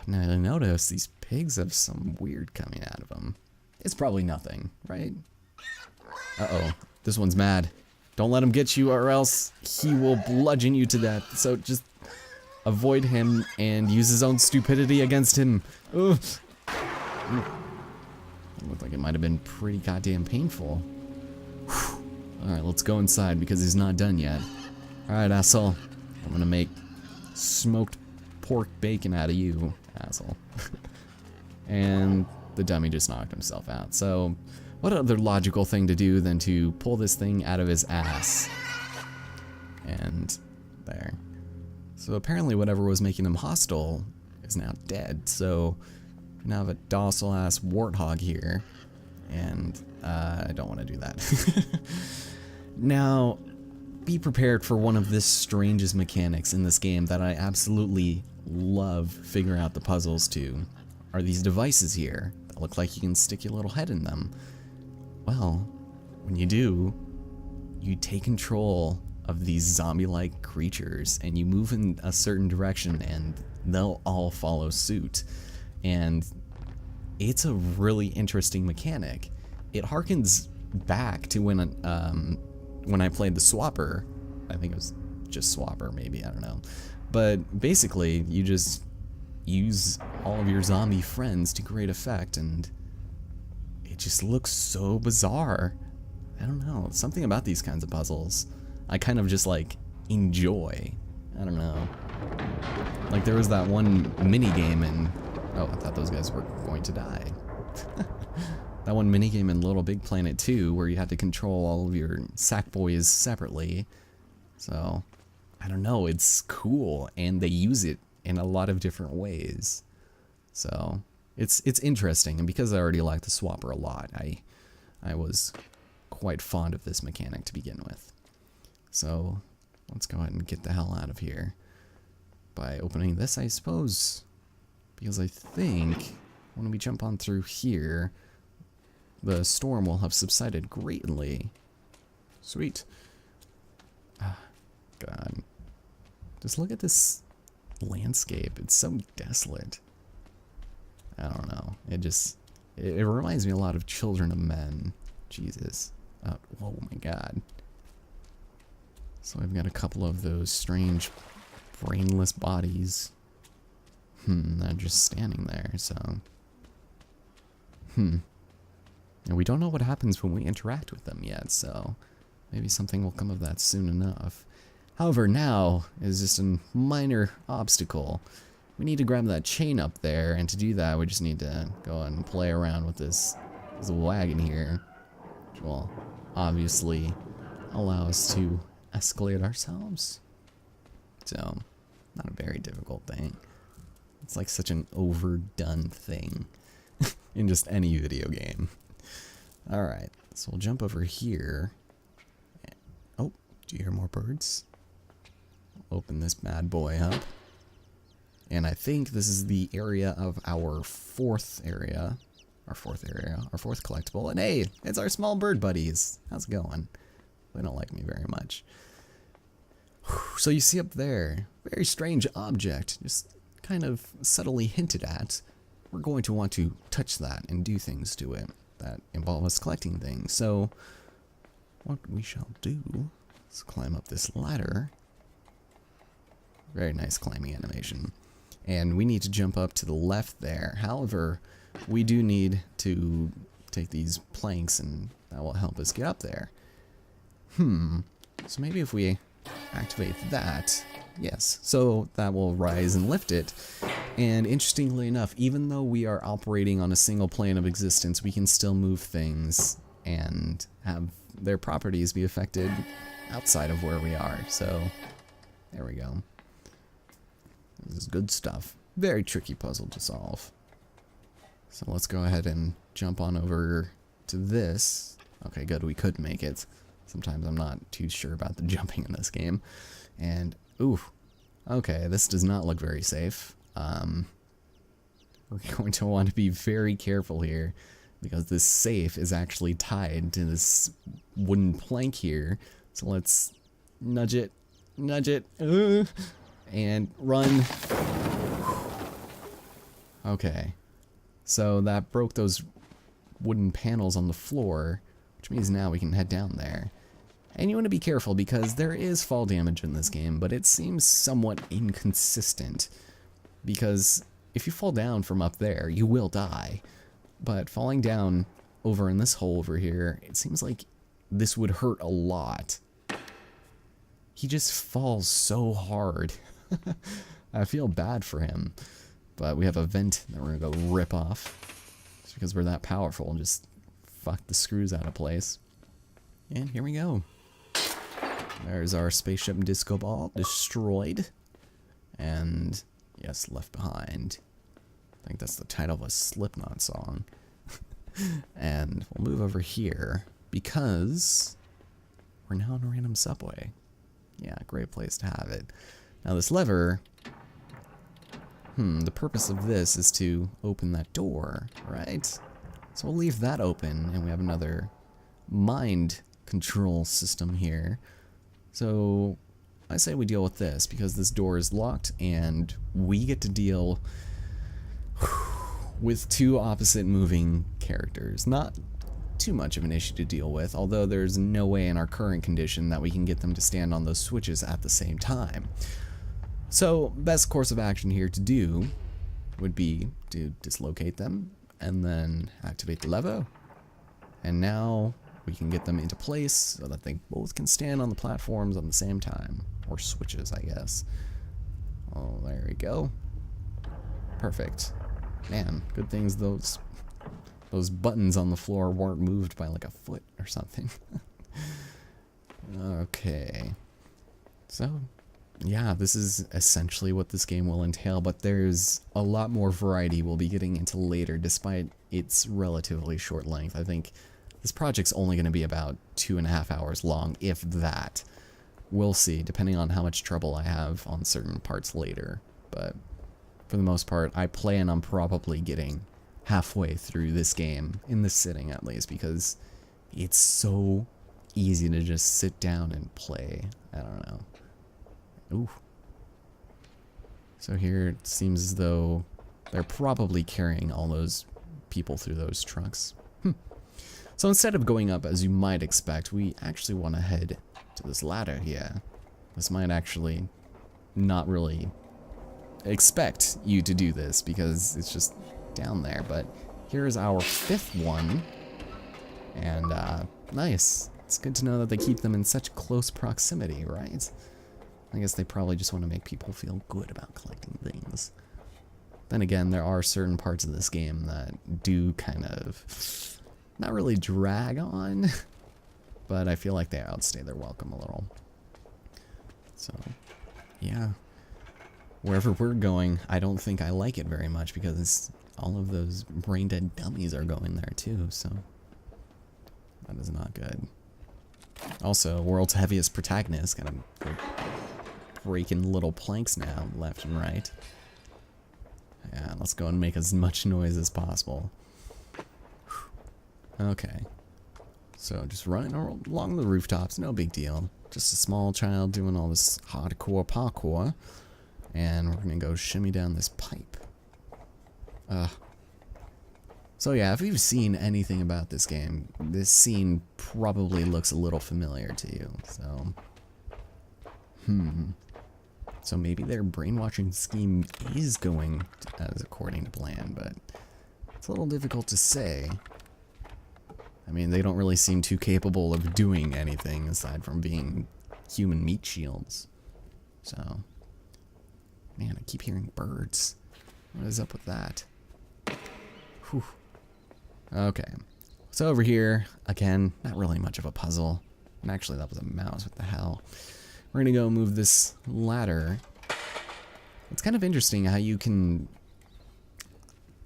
Now I notice these pigs have some weird coming out of them. It's probably nothing, right? Uh-oh, this one's mad. Don't let him get you or else he will bludgeon you to death. So just avoid him and use his own stupidity against him. Ugh. It looked like it might have been pretty goddamn painful. Alright, let's go inside because he's not done yet. Alright, asshole. I'm gonna make smoked pork bacon out of you, asshole. And the dummy just knocked himself out. So, what other logical thing to do than to pull this thing out of his ass? And there. So apparently whatever was making him hostile is now dead. So we now have a docile ass warthog here. And I don't want to do that. Now, be prepared for one of the strangest mechanics in this game that I absolutely love figuring out the puzzles to. Are these devices here that look like you can stick your little head in them. Well, when you do, you take control of these zombie-like creatures and you move in a certain direction and they'll all follow suit. And it's a really interesting mechanic. It harkens back to when I played the Swapper. I think it was just Swapper, maybe, I don't know. But basically, you just use all of your zombie friends to great effect, and it just looks so bizarre. I don't know, something about these kinds of puzzles I kind of just like enjoy. I don't know. Like there was that one mini game in, oh, I thought those guys were going to die. That one mini game in Little Big Planet 2 where you had to control all of your sack boys separately. So, I don't know, it's cool and they use it in a lot of different ways. So, it's interesting, and because I already like the Swapper a lot, I was quite fond of this mechanic to begin with. So, let's go ahead and get the hell out of here by opening this, I suppose, because I think when we jump on through here, the storm will have subsided greatly. Sweet. God. Just look at this landscape. It's so desolate. I don't know. It reminds me a lot of Children of Men. Jesus. Oh my God. So I've got a couple of those strange brainless bodies. They're just standing there, so. And we don't know what happens when we interact with them yet, so maybe something will come of that soon enough. However, now is just a minor obstacle. We need to grab that chain up there, and to do that, we just need to go and play around with this wagon here, which will obviously allow us to escalate ourselves. So, not a very difficult thing. It's like such an overdone thing in just any video game. Alright, so we'll jump over here. Oh, do you hear more birds? Open this bad boy up. And I think this is the area of our fourth collectible. And hey, it's our small bird buddies. How's it going? They don't like me very much. So you see up there, very strange object, just kind of subtly hinted at. We're going to want to touch that and do things to it that involve us collecting things. So what we shall do is climb up this ladder. Very nice climbing animation. And we need to jump up to the left there. However, we do need to take these planks and that will help us get up there. So maybe if we activate that, yes, so that will rise and lift it. And interestingly enough, even though we are operating on a single plane of existence, we can still move things and have their properties be affected outside of where we are. So there we go. This is good stuff. Very tricky puzzle to solve. So let's go ahead and jump on over to this. Okay, good, we could make it. Sometimes I'm not too sure about the jumping in this game. And, ooh, okay, this does not look very safe. We're going to want to be very careful here because this safe is actually tied to this wooden plank here. So let's nudge it, and run. Okay. So that broke those wooden panels on the floor, which means now we can head down there. And you want to be careful because there is fall damage in this game, but it seems somewhat inconsistent. Because if you fall down from up there, you will die. But falling down over in this hole over here, it seems like this would hurt a lot. He just falls so hard. I feel bad for him. But we have a vent that we're going to go rip off. Just because we're that powerful and just fuck the screws out of place. And here we go. There's our spaceship disco ball destroyed. And yes, left behind. I think that's the title of a Slipknot song. And we'll move over here because we're now in a random subway. Yeah, great place to have it. Now this lever, the purpose of this is to open that door, right? So we'll leave that open, and we have another mind control system here. So I say we deal with this because this door is locked, and we get to deal with two opposite moving characters. Not too much of an issue to deal with, although there's no way in our current condition that we can get them to stand on those switches at the same time. So, best course of action here to do would be to dislocate them and then activate the lever. And now we can get them into place so that they both can stand on the platforms on the same time. Or switches, I guess. Oh, there we go. Perfect. Man, good things those buttons on the floor weren't moved by like a foot or something. Okay. So, yeah, this is essentially what this game will entail, but there's a lot more variety we'll be getting into later, despite its relatively short length. I think this project's only going to be about 2.5 hours long, if that. We'll see, depending on how much trouble I have on certain parts later. But for the most part, I plan on probably getting halfway through this game, in this sitting at least, because it's so easy to just sit down and play. I don't know. Ooh. So here it seems as though they're probably carrying all those people through those trucks. So instead of going up as you might expect, we actually want to head to this ladder here. This might actually not really expect you to do this because it's just down there, but here's our 5th one. And nice. It's good to know that they keep them in such close proximity, right? I guess they probably just want to make people feel good about collecting things. Then again, there are certain parts of this game that do kind of not really drag on, but I feel like they outstay their welcome a little. So, yeah. Wherever we're going, I don't think I like it very much because all of those brain-dead dummies are going there too, so that is not good. Also, world's heaviest protagonist, kind of breaking little planks now, left and right. Yeah, let's go and make as much noise as possible. Okay. So just running along the rooftops, no big deal. Just a small child doing all this hardcore parkour. And we're gonna go shimmy down this pipe. So yeah, if you've seen anything about this game, this scene probably looks a little familiar to you, so... So maybe their brainwashing scheme is going as according to plan, but it's a little difficult to say. I mean, they don't really seem too capable of doing anything aside from being human meat shields. So... Man, I keep hearing birds. What is up with that? Whew. Okay. So over here, again, not really much of a puzzle. And actually, that was a mouse. What the hell? We're gonna go move this ladder. It's kind of interesting how you can,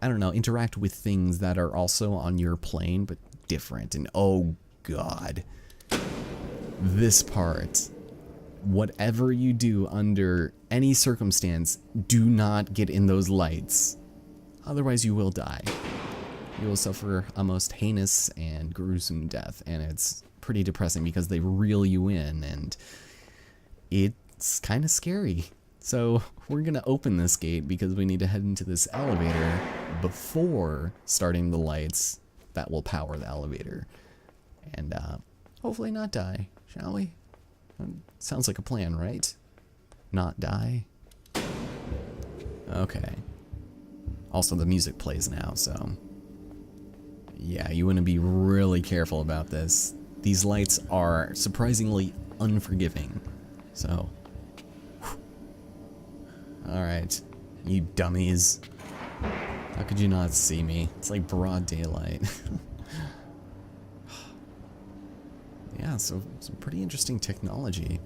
I don't know, interact with things that are also on your plane, but different. And oh god. This part. Whatever you do under any circumstance, do not get in those lights. Otherwise you will die. You will suffer a most heinous and gruesome death, and it's pretty depressing because they reel you in, and it's kind of scary. So we're gonna open this gate because we need to head into this elevator before starting the lights that will power the elevator. And hopefully not die, shall we? Sounds like a plan, right? Not die. Okay. Also, the music plays now, so yeah, you want to be really careful about this. These lights are surprisingly unforgiving. So, alright, you dummies. How could you not see me? It's like broad daylight. Yeah, so some pretty interesting technology.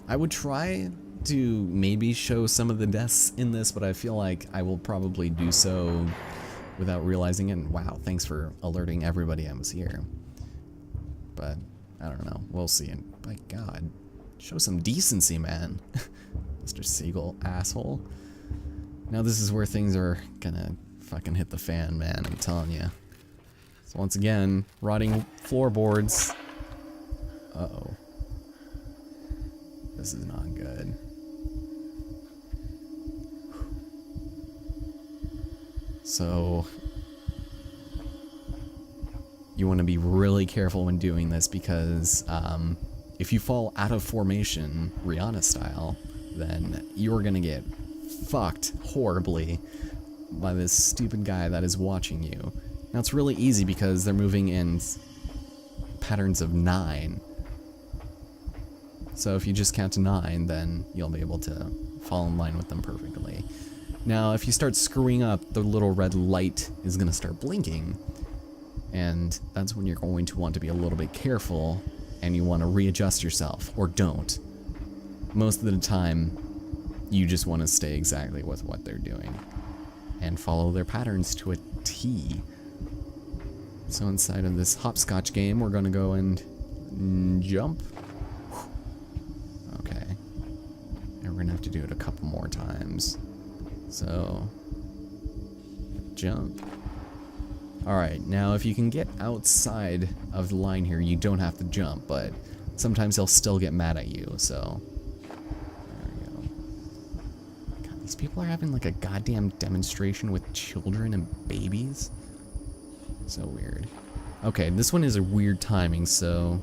I would try to maybe show some of the deaths in this, but I feel like I will probably do so without realizing it. And wow, thanks for alerting everybody I was here. But I don't know, we'll see. And by God, show some decency, man. Mr. Siegel, asshole. Now this is where things are gonna fucking hit the fan, man, I'm telling you. So once again, rotting floorboards. Uh-oh. This is not good. So you want to be really careful when doing this because if you fall out of formation, Rihanna style, then you're gonna get fucked horribly by this stupid guy that is watching you. Now it's really easy because they're moving in patterns of 9. So if you just count to 9, then you'll be able to fall in line with them perfectly. Now, if you start screwing up, the little red light is going to start blinking. And that's when you're going to want to be a little bit careful, and you want to readjust yourself, or don't. Most of the time, you just want to stay exactly with what they're doing, and follow their patterns to a T. So inside of this hopscotch game, we're going to go and jump. Okay. And we're going to have to do it a couple more times. So, jump. Alright, now if you can get outside of the line here, you don't have to jump, but sometimes he'll still get mad at you, so. There we go. God, these people are having like a goddamn demonstration with children and babies. So weird. Okay, this one is a weird timing, so.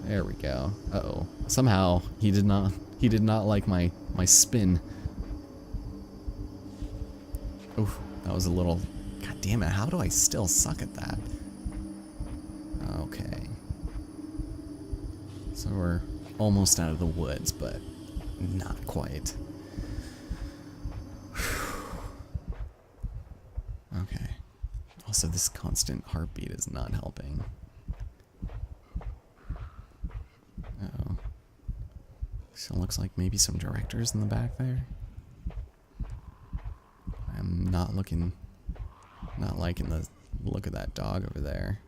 There we go. Uh-oh. Somehow he did not like my spin. Oof, that was a little. God damn it! How do I still suck at that? Okay. So we're almost out of the woods, but not quite. Okay. Also, this constant heartbeat is not helping. Uh-oh. So it looks like maybe some directors in the back there. I'm not liking the look of that dog over there.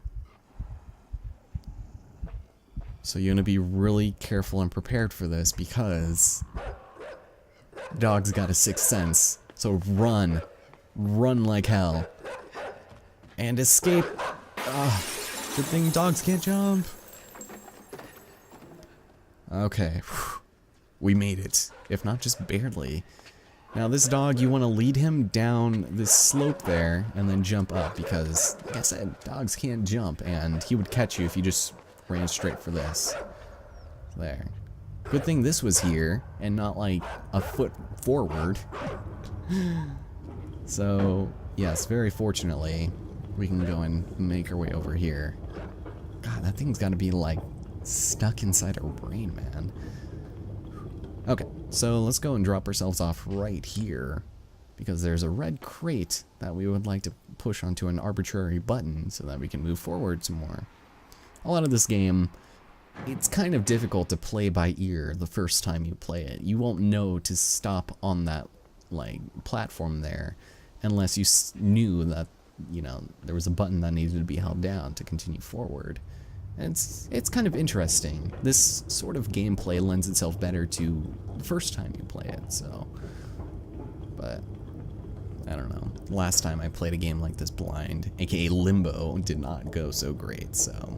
So you want to be really careful and prepared for this because dog's got a sixth sense. So run like hell, and escape. Good thing dogs can't jump. Okay, we made it, if not just barely. Now this dog, you want to lead him down this slope there and then jump up because, like I said, dogs can't jump and he would catch you if you just ran straight for this. There. Good thing this was here and not like a foot forward. So, yes, very fortunately, we can go and make our way over here. God, that thing's got to be like stuck inside our brain, man. Okay, so let's go and drop ourselves off right here because there's a red crate that we would like to push onto an arbitrary button so that we can move forward some more. A lot of this game, it's kind of difficult to play by ear the first time you play it. You won't know to stop on that like platform there unless you knew that, you know, there was a button that needed to be held down to continue forward. And it's kind of interesting. This sort of gameplay lends itself better to the first time you play it, so. But, I don't know. Last time I played a game like this blind, aka Limbo, did not go so great, so.